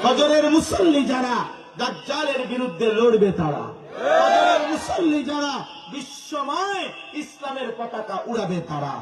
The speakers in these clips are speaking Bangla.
ফজরের মুসল্লি যারা দাজ্জালের বিরুদ্ধে লড়বে তারা, ফজরের মুসল্লি যারা বিশ্বময় ইসলামের পতাকা উড়াবে তারা।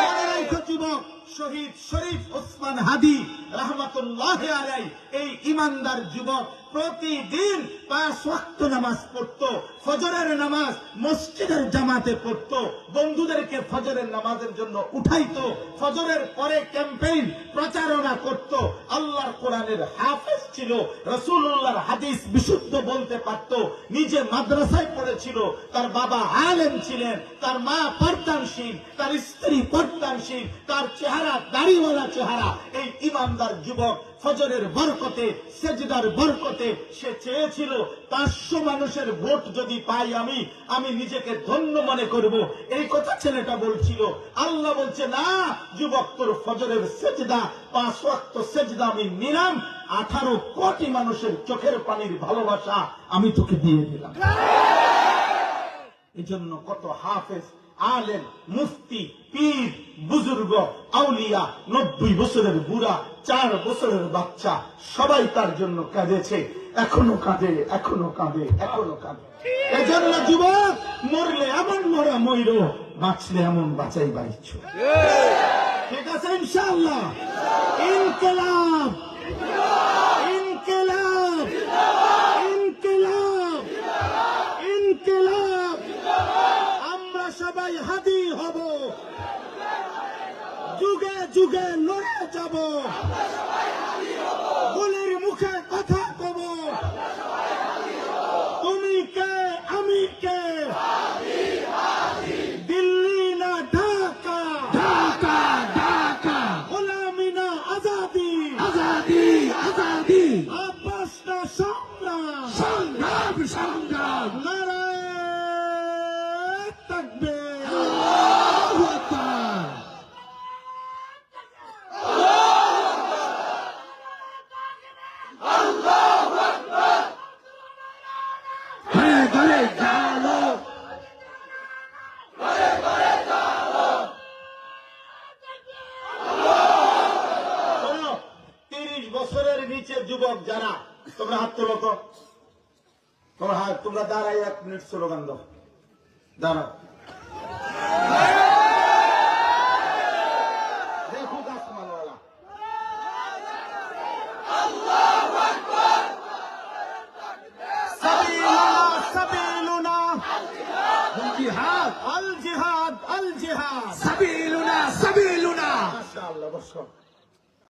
মনে রাখো যুবক, শহীদ শরীফ ওসমান হাদি রহমতুল্লাহ আলাইহি এই ইমানদার যুবক প্রতিদিন 5 ওয়াক্ত নামাজ পড়তো, ফজরের নামাজ মসজিদের জামাতে পড়তো, বন্ধুদেরকে ফজরের নামাজের জন্য উঠাইতো, ফজরের পরে ক্যাম্পেইন প্রচারণা করত, আল্লাহর কোরআনের হাফেজ ছিল, রাসূলুল্লাহর হাদিস বিশুদ্ধ বলতে পারত, নিজে মাদ্রাসায় পড়েছিল, তার বাবা আলেম ছিলেন, তার মা পর্দানশীল, তার স্ত্রী পর্দানশীল, তার চেহারা দাড়িওয়ালা চেহারা। এই ইমানদার যুবক ফজরের বরকতে, সেজদার বরকতে সে চেয়েছিল 500 মানুষের ভোট যদি পাই আমি নিজেকে ধন্য মনে করব। এই কথা ছেলেটা বলছিল। আল্লাহ বলছে, না যুবক, তোর ফজরের সেজদা 5 ওয়াক্ত সেজদা আমি নিলাম, 18 কোটি মানুষের চোখের পানির ভালোবাসা আমি তোকে দিয়ে দিলাম। এজন্য কত হাফেজ, আলেম, মুফতি, পীর, বুজুর্গ, আউলিয়া, 90 বছরের বুড়া, 4 বছরের বাচ্চা সবাই তার জন্য কাঁদেছে, এখনো কাঁদে, এখনো কাঁদে, এখনো কাঁদে। এজন্য যুবক, মরলে এমন মরা মইর, বাঁচলে এমন বাঁচাই বাইছ। ঠিক আছে ইনশাআল্লাহ। ইনকিলাব, ইনকিলাব, ইনকিলাব, ইনকিলাব। আমরা সবাই হাদি হব, যুগে যুগে লড়ে যাব, গুলির মুখে কথা কব, তুমি কে আমি কে, দিল্লি না ঢাকা, ঢাকা ঢাকা, গোলামি না আজাদি, আজাদি আজাদি, আব্বাস না সংগ্রাম, সংগ্রাম সংগ্রাম, নারায়ে তাকবীর, আল্লাহু আকবার। যুবক যারা, তোমরা হাত তোলো তো, তোমরা হাত, তোমরা দাঁড়াই 1 মিনিট স্লোগান দাও, দাঁড়াও। দেখো আসমানওয়ালা, আল্লাহু আকবার, সাবিলুনা সাবিলুনা, আল জিহাদ আল জিহাদ আল জিহাদ, সাবিলুনা